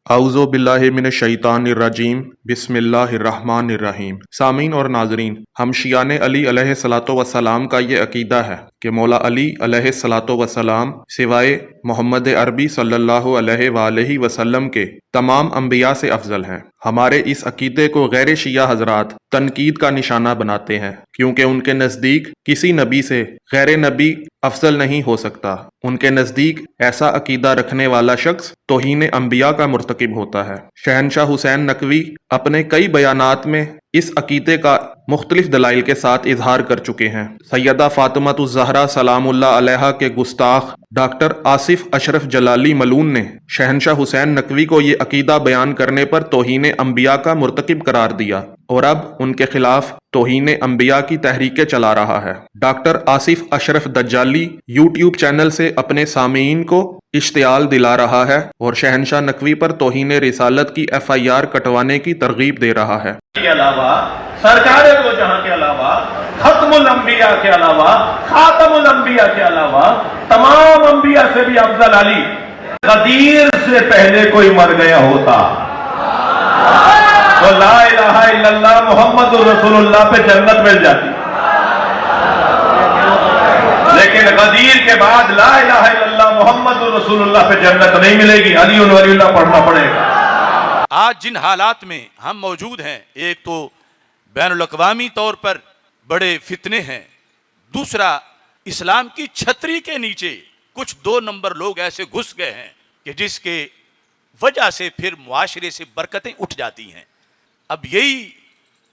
اعوذ باللہ من الشیطان الرجیم بسم اللہ الرحمن الرحیم۔ سامعین اور ناظرین، ہم شیعان علی علیہ الصلاۃ والسلام کا یہ عقیدہ ہے کہ مولا علی علیہ الصلاۃ والسلام سوائے محمد عربی صلی اللہ علیہ وآلہ وسلم کے تمام انبیاء سے افضل ہیں۔ ہمارے اس عقیدے کو غیر شیعہ حضرات تنقید کا نشانہ بناتے ہیں، کیونکہ ان کے نزدیک کسی نبی سے غیر نبی افضل نہیں ہو سکتا۔ ان کے نزدیک ایسا عقیدہ رکھنے والا شخص توہین انبیاء کا مرتکب ہوتا ہے۔ شہنشاہ حسین نقوی اپنے کئی بیانات میں اس عقیدے کا مختلف دلائل کے ساتھ اظہار کر چکے ہیں۔ سیدہ فاطمۃ الزہرا سلام اللہ علیہا کے گستاخ ڈاکٹر آصف اشرف جلالی ملعون نے شہنشاہ حسین نقوی کو یہ عقیدہ بیان کرنے پر توہین انبیاء کا مرتکب قرار دیا اور اب ان کے خلاف توہین انبیاء کی تحریکیں چلا رہا ہے۔ ڈاکٹر آصف اشرف دجالی یوٹیوب چینل سے اپنے سامعین کو اشتعال دلا رہا ہے اور شہنشاہ نقوی پر توہین رسالت کی FIR کٹوانے کی ترغیب دے رہا ہے۔ کے علاوہ سرکار دو جہاں کے علاوہ ختم الانبیاء کے علاوہ خاتم الانبیاء کے علاوہ تمام انبیاء سے بھی افضل علی۔ غدیر سے پہلے کوئی مر گیا ہوتا تو لا الہ الا اللہ محمد رسول اللہ پہ جنت مل جاتی، لیکن غدیر کے بعد لا الہ الا اللہ محمد رسول اللہ پہ جنت نہیں ملے گی، علی ولی اللہ پڑھنا پڑے گا۔ آج جن حالات میں ہم موجود ہیں، ایک تو بین الاقوامی طور پر بڑے فتنے ہیں، دوسرا اسلام کی چھتری کے نیچے کچھ 2 نمبر لوگ ایسے گھس گئے ہیں کہ جس کے وجہ سے پھر معاشرے سے برکتیں اٹھ جاتی ہیں۔ اب یہی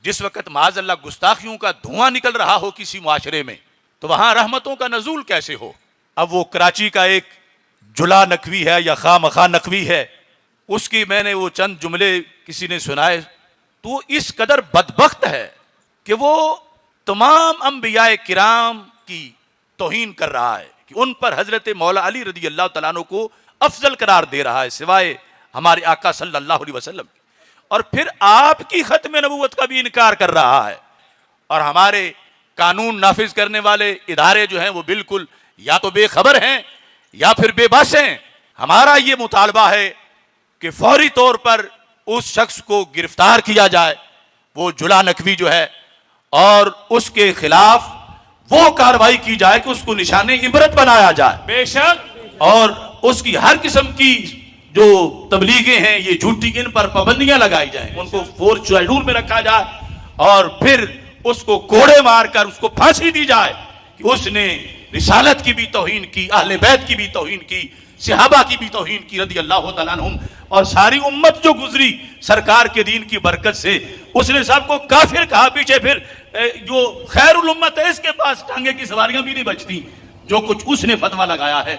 جس وقت معاذ اللہ گستاخیوں کا دھواں نکل رہا ہو کسی معاشرے میں، تو وہاں رحمتوں کا نزول کیسے ہو؟ اب وہ کراچی کا ایک جلا نقوی ہے یا خواہ مخواہ نقوی ہے، اس کی میں نے وہ چند جملے کسی نے سنائے تو اس قدر بدبخت ہے کہ وہ تمام انبیاء کرام کی توہین کر رہا ہے کہ ان پر حضرت مولا علی رضی اللہ تعالیٰ عنہ کو افضل قرار دے رہا ہے سوائے ہمارے آقا صلی اللہ علیہ وسلم، اور پھر آپ کی ختم نبوت کا بھی انکار کر رہا ہے۔ اور ہمارے قانون نافذ کرنے والے ادارے جو ہیں وہ بالکل یا تو بے خبر ہیں یا پھر بے بس ہیں۔ ہمارا یہ مطالبہ ہے کہ فوری طور پر اس شخص کو گرفتار کیا جائے، وہ جلا نقوی جو ہے، اور اس کے خلاف وہ کارروائی کی جائے کہ اس کو نشان عبرت بنایا جائے، بے شک، اور اس کی ہر قسم کی جو تبلیغیں ہیں یہ جھوٹی، ان پر پابندیاں لگائی جائیں، ان کو فورس شیڈول میں رکھا جائے اور پھر اس کو کوڑے مار کر اس کو پھانسی دی جائے کہ اس نے رسالت کی بھی توہین کی، اہل بیت کی بھی توہین کی، صحابہ کی بھی توہین کی رضی اللہ تعالیٰ عنہم، اور ساری امت جو گزری سرکار کے دین کی برکت سے اس نے سب کو کافر کہا۔ پیچھے پھر جو خیر الامت ہے اس کے پاس ٹانگے کی سواریاں بھی نہیں بچتی، جو کچھ اس نے فتویٰ لگایا ہے۔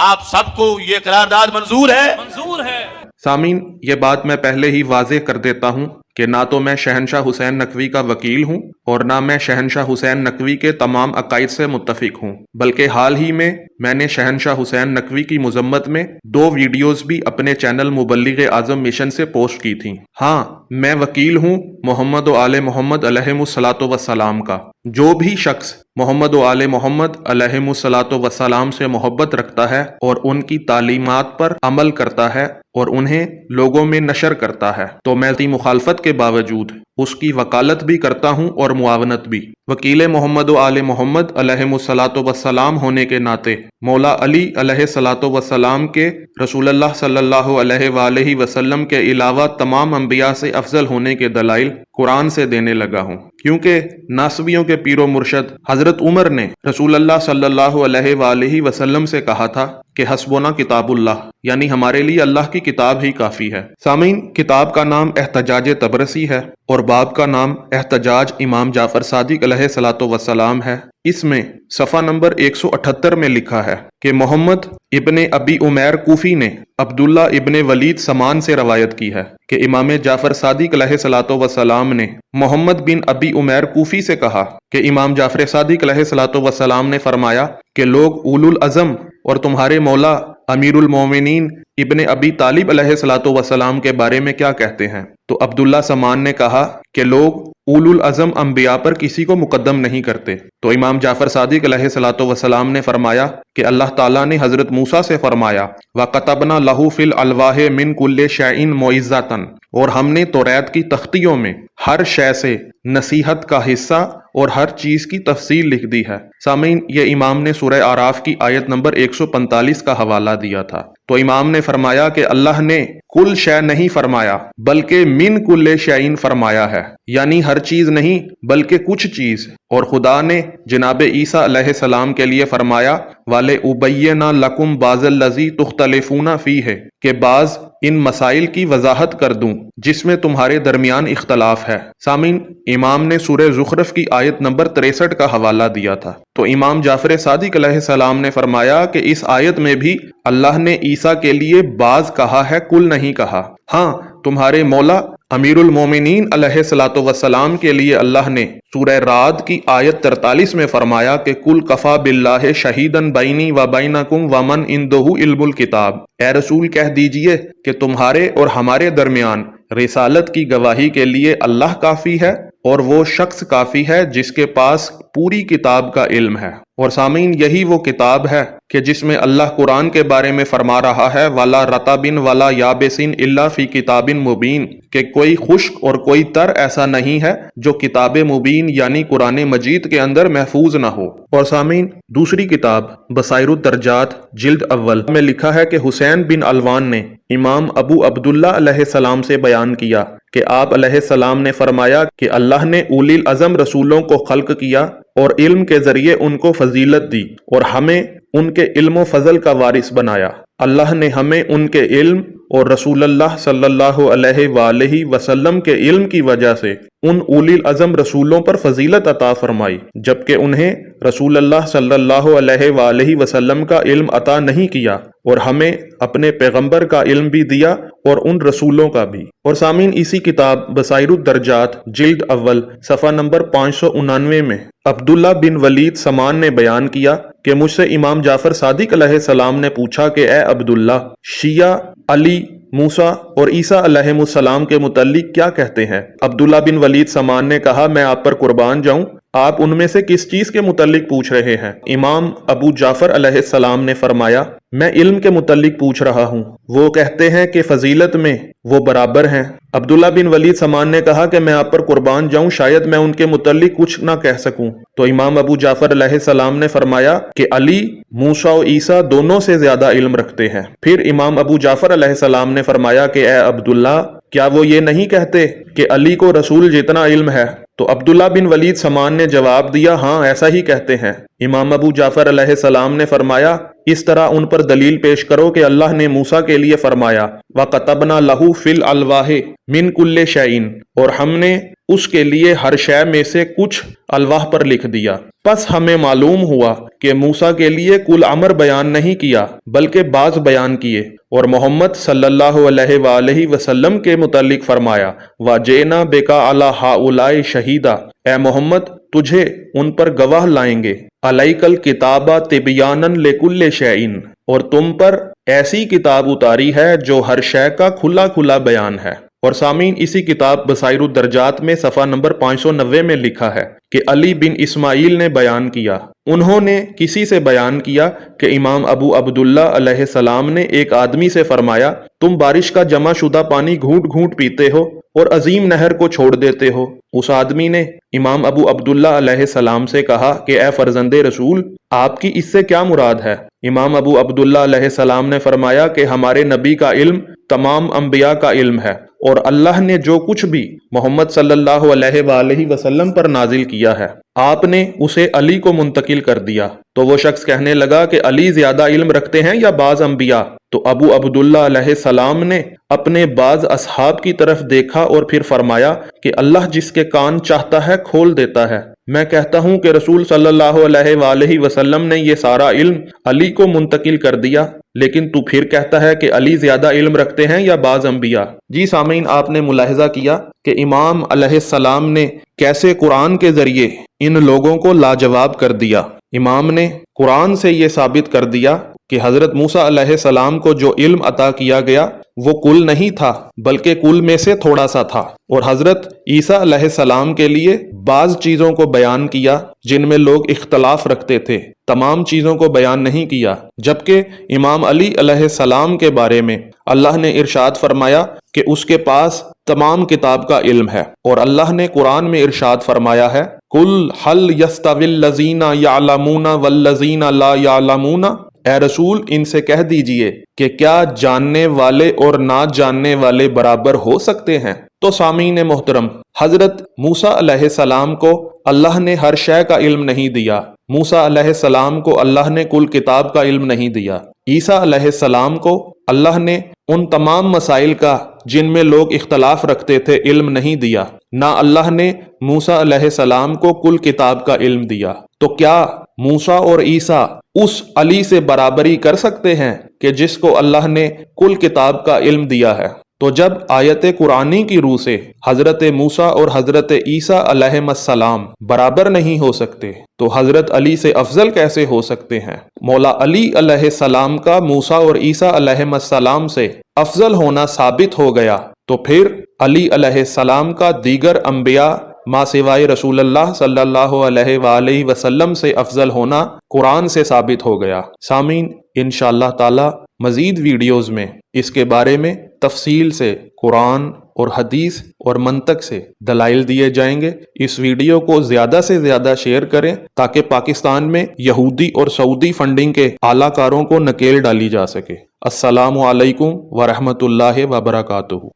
آپ سب کو یہ قرارداد منظور ہے؟ منظور ہے۔ سامعین، یہ بات میں پہلے ہی واضح کر دیتا ہوں کہ نہ تو میں شہنشاہ حسین نقوی کا وکیل ہوں اور نہ میں شہنشاہ حسین نقوی کے تمام عقائد سے متفق ہوں، بلکہ حال ہی میں نے شہنشاہ حسین نقوی کی مذمت میں 2 ویڈیوز بھی اپنے چینل مبلغ اعظم مشن سے پوسٹ کی تھیں۔ ہاں، میں وکیل ہوں محمد و آل محمد علیہم الصلاۃ والسلام کا۔ جو بھی شخص محمد و آل محمد علیہم الصلاۃ والسلام سے محبت رکھتا ہے اور ان کی تعلیمات پر عمل کرتا ہے اور انہیں لوگوں میں نشر کرتا ہے، تو میں اس مخالفت کے باوجود اس کی وکالت بھی کرتا ہوں اور معاونت بھی۔ وکیل محمد و آل محمد علیہم الصلاۃ والسلام ہونے کے ناطے مولا علی علیہ الصلاۃ والسلام کے رسول اللہ صلی اللہ علیہ وآلہ وسلم کے علاوہ تمام انبیاء سے افضل ہونے کے دلائل قرآن سے دینے لگا ہوں، کیونکہ ناصبیوں کے پیر و مرشد حضرت عمر نے رسول اللہ صلی اللہ علیہ وآلہ وسلم سے کہا تھا کہ حسبنا کتاب اللہ، یعنی ہمارے لیے اللہ کی کتاب ہی کافی ہے۔ سامعین، کتاب کا نام احتجاج طبرسی ہے اور باب کا نام احتجاج امام جعفر صادق علیہ الصلاۃ والسلام ہے۔ اس میں صفحہ نمبر 178 میں لکھا ہے کہ محمد ابن ابی عمیر کوفی نے عبداللہ ابن ولید سمان سے روایت کی ہے کہ امام جعفر صادق علیہ الصلاۃ والسلام نے محمد بن ابی عمیر کوفی سے کہا کہ امام جعفر صادق علیہ الصلاۃ والسلام نے فرمایا کہ لوگ اولو العزم اور تمہارے مولا امیر المومنین ابن ابی طالب علیہ الصلوۃ والسلام کے بارے میں کیا کہتے ہیں؟ تو عبداللہ سمان نے کہا کہ لوگ اولو العزم انبیاء پر کسی کو مقدم نہیں کرتے۔ تو امام جعفر صادق علیہ الصلوۃ والسلام نے فرمایا کہ اللہ تعالیٰ نے حضرت موسیٰ سے فرمایا وَقَتَبْنَا لَهُ فِي الْأَلْوَاحِ مِنْ كُلِّ شَيْءٍ مُوعِظَةً، اور ہم نے توریت کی تختیوں میں ہر شے سے نصیحت کا حصہ اور ہر چیز کی تفصیل لکھ دی ہے۔ سامعین، یہ امام نے سورہ اعراف کی آیت نمبر 145 کا حوالہ دیا تھا۔ تو امام نے فرمایا کہ اللہ نے کل شے نہیں فرمایا بلکہ من کل شیئن فرمایا ہے، یعنی ہر چیز نہیں بلکہ کچھ چیز۔ اور خدا نے جناب عیسیٰ علیہ السلام کے لیے فرمایا وَلِأُبَيِّنَ لَكُمْ بَعْضَ الَّذِي تُخْتَلِفُونَ فِيهِ، کہ بعض ان مسائل کی وضاحت کر دوں جس میں تمہارے درمیان اختلاف ہے۔ سامعین، امام نے سورہ زخرف کی آیت نمبر 63 کا حوالہ دیا تھا۔ تو امام جعفر صادق علیہ السلام نے فرمایا کہ اس آیت میں بھی اللہ نے عیسیٰ کے لیے بعض کہا ہے، کل نہیں کہا۔ ہاں، تمہارے مولا امیر المومنین علیہ الصلوۃ والسلام کے لیے اللہ نے سورہ رعد کی آیت 43 میں فرمایا کہ کل کفا باللہ شہیدن بینی و بینکم ومن عندہ علم الکتاب، اے رسول کہہ دیجئے کہ تمہارے اور ہمارے درمیان رسالت کی گواہی کے لیے اللہ کافی ہے، اور وہ شخص کافی ہے جس کے پاس پوری کتاب کا علم ہے۔ اور سامعین، یہی وہ کتاب ہے کہ جس میں اللہ قرآن کے بارے میں فرما رہا ہے وَلَا رَطَبٍ وَلَا يَابِسٍ إِلَّا فِي كِتَابٍ مُبِينٍ، کہ کوئی خشک اور کوئی تر ایسا نہیں ہے جو کتاب مبین یعنی قرآن مجید کے اندر محفوظ نہ ہو۔ اور سامعین، دوسری کتاب بصائر الدرجات جلد اول میں لکھا ہے کہ حسین بن علوان نے امام ابو عبداللہ علیہ السلام سے بیان کیا کہ آپ علیہ السلام نے فرمایا کہ اللہ نے اولی العزم رسولوں کو خلق کیا اور علم کے ذریعے ان کو فضیلت دی اور ہمیں ان کے علم و فضل کا وارث بنایا۔ اللہ نے ہمیں ان کے علم اور رسول اللہ صلی اللہ علیہ وآلہ وسلم کے علم کی وجہ سے ان اولی العزم رسولوں پر فضیلت عطا فرمائی، جبکہ انہیں رسول اللہ صلی اللہ علیہ وآلہ وسلم کا علم عطا نہیں کیا، اور ہمیں اپنے پیغمبر کا علم بھی دیا اور ان رسولوں کا بھی۔ اور سامعین، اسی کتاب بصائر الدرجات جلد اول صفحہ نمبر 599 میں عبداللہ بن ولید سمان نے بیان کیا کہ مجھ سے امام جعفر صادق علیہ السلام نے پوچھا کہ اے عبداللہ، شیعہ علی، موسیٰ اور عیسیٰ علیہ السلام کے متعلق کیا کہتے ہیں؟ عبداللہ بن ولید سمان نے کہا میں آپ پر قربان جاؤں، آپ ان میں سے کس چیز کے متعلق پوچھ رہے ہیں؟ امام ابو جعفر علیہ السلام نے فرمایا میں علم کے متعلق پوچھ رہا ہوں، وہ کہتے ہیں کہ فضیلت میں وہ برابر ہیں۔ عبداللہ بن ولید سمان نے کہا کہ میں آپ پر قربان جاؤں، شاید میں ان کے متعلق کچھ نہ کہہ سکوں۔ تو امام ابو جعفر علیہ السلام نے فرمایا کہ علی، موسیٰ و عیسیٰ دونوں سے زیادہ علم رکھتے ہیں۔ پھر امام ابو جعفر علیہ السلام نے فرمایا کہ اے عبداللہ، کیا وہ یہ نہیں کہتے کہ علی کو رسول جتنا علم ہے؟ تو عبداللہ بن ولید سمان نے جواب دیا ہاں ایسا ہی کہتے ہیں۔ امام ابو جعفر علیہ السلام نے فرمایا اس طرح ان پر دلیل پیش کرو کہ اللہ نے موسیٰ کے لیے فرمایا وَقَتَبْنَا لَهُ فِي الْأَلْوَاحِ مِنْ كُلِّ شَيْءٍ، اور ہم نے اس کے لیے ہر شے میں سے کچھ الواح پر لکھ دیا۔ پس ہمیں معلوم ہوا کہ موسیٰ کے لیے کل امر بیان نہیں کیا بلکہ بعض بیان کیے، اور محمد صلی اللہ علیہ وآلہ وسلم کے متعلق فرمایا وَجِئْنَا بِكَ عَلَىٰ هَٰؤُلَاءِ شَهِيدًا، اے محمد تجھے ان پر گواہ لائیں گے۔ عَلَيْكَ الْكِتَابَ تِبْيَانًا لِكُلِّ شَيْءٍ، اور تم پر ایسی کتاب اتاری ہے جو ہر شے کا کھلا کھلا بیان ہے۔ اور سامعین، اسی کتاب بصائر الدرجات میں صفحہ نمبر 590 میں لکھا ہے کہ علی بن اسماعیل نے بیان کیا، انہوں نے کسی سے بیان کیا کہ امام ابو عبداللہ علیہ السلام نے ایک آدمی سے فرمایا تم بارش کا جمع شدہ پانی گھونٹ گھونٹ پیتے ہو اور عظیم نہر کو چھوڑ دیتے ہو۔ اس آدمی نے امام ابو عبداللہ علیہ السلام سے کہا کہ اے فرزند رسول، آپ کی اس سے کیا مراد ہے؟ امام ابو عبداللہ علیہ السلام نے فرمایا کہ ہمارے نبی کا علم تمام انبیاء کا علم ہے، اور اللہ نے جو کچھ بھی محمد صلی اللہ علیہ وآلہ وسلم پر نازل کیا ہے آپ نے اسے علی کو منتقل کر دیا۔ تو وہ شخص کہنے لگا کہ علی زیادہ علم رکھتے ہیں یا بعض انبیاء؟ تو ابو عبداللہ علیہ السلام نے اپنے بعض اصحاب کی طرف دیکھا اور پھر فرمایا کہ اللہ جس کے کان چاہتا ہے کھول دیتا ہے۔ میں کہتا ہوں کہ رسول صلی اللہ علیہ وآلہ وسلم نے یہ سارا علم علی کو منتقل کر دیا، لیکن تو پھر کہتا ہے کہ علی زیادہ علم رکھتے ہیں یا بعض انبیاء؟ جی سامعین، آپ نے ملاحظہ کیا کہ امام علیہ السلام نے کیسے قرآن کے ذریعے ان لوگوں کو لاجواب کر دیا۔ امام نے قرآن سے یہ ثابت کر دیا کہ حضرت موسیٰ علیہ السلام کو جو علم عطا کیا گیا وہ کل نہیں تھا بلکہ کل میں سے تھوڑا سا تھا، اور حضرت عیسیٰ علیہ السلام کے لیے بعض چیزوں کو بیان کیا جن میں لوگ اختلاف رکھتے تھے، تمام چیزوں کو بیان نہیں کیا۔ جبکہ امام علی علیہ السلام کے بارے میں اللہ نے ارشاد فرمایا کہ اس کے پاس تمام کتاب کا علم ہے، اور اللہ نے قرآن میں ارشاد فرمایا ہے قُلْ هَلْ يَسْتَوِي الَّذِينَ يَعْلَمُونَ وَالَّذِينَ لَا يَعْلَمُونَ، اے رسول ان سے کہہ دیجئے کہ کیا جاننے والے اور نہ جاننے والے برابر ہو سکتے ہیں؟ تو سامعین محترم، حضرت موسیٰ علیہ السلام کو اللہ نے ہر شے کا علم نہیں دیا، موسیٰ علیہ السلام کو اللہ نے کل کتاب کا علم نہیں دیا، عیسیٰ علیہ السلام کو اللہ نے ان تمام مسائل کا جن میں لوگ اختلاف رکھتے تھے علم نہیں دیا، نہ اللہ نے موسیٰ علیہ السلام کو کل کتاب کا علم دیا۔ تو کیا موسیٰ اور عیسیٰ اس علی سے برابری کر سکتے ہیں کہ جس کو اللہ نے کل کتاب کا علم دیا ہے؟ تو جب آیت قرآنی کی روح سے حضرت موسیٰ اور حضرت عیسیٰ علیہ السلام برابر نہیں ہو سکتے تو حضرت علی سے افضل کیسے ہو سکتے ہیں؟ مولا علی علیہ السلام کا موسیٰ اور عیسیٰ علیہ السلام سے افضل ہونا ثابت ہو گیا، تو پھر علی علیہ السلام کا دیگر انبیاء ما سوائے رسول اللہ صلی اللہ علیہ وآلہ وسلم سے افضل ہونا قرآن سے ثابت ہو گیا۔ سامعین، انشاءاللہ تعالی مزید ویڈیوز میں اس کے بارے میں تفصیل سے قرآن اور حدیث اور منطق سے دلائل دیے جائیں گے۔ اس ویڈیو کو زیادہ سے زیادہ شیئر کریں تاکہ پاکستان میں یہودی اور سعودی فنڈنگ کے اعلی کاروں کو نکیل ڈالی جا سکے۔ السلام علیکم ورحمۃ اللہ وبرکاتہ۔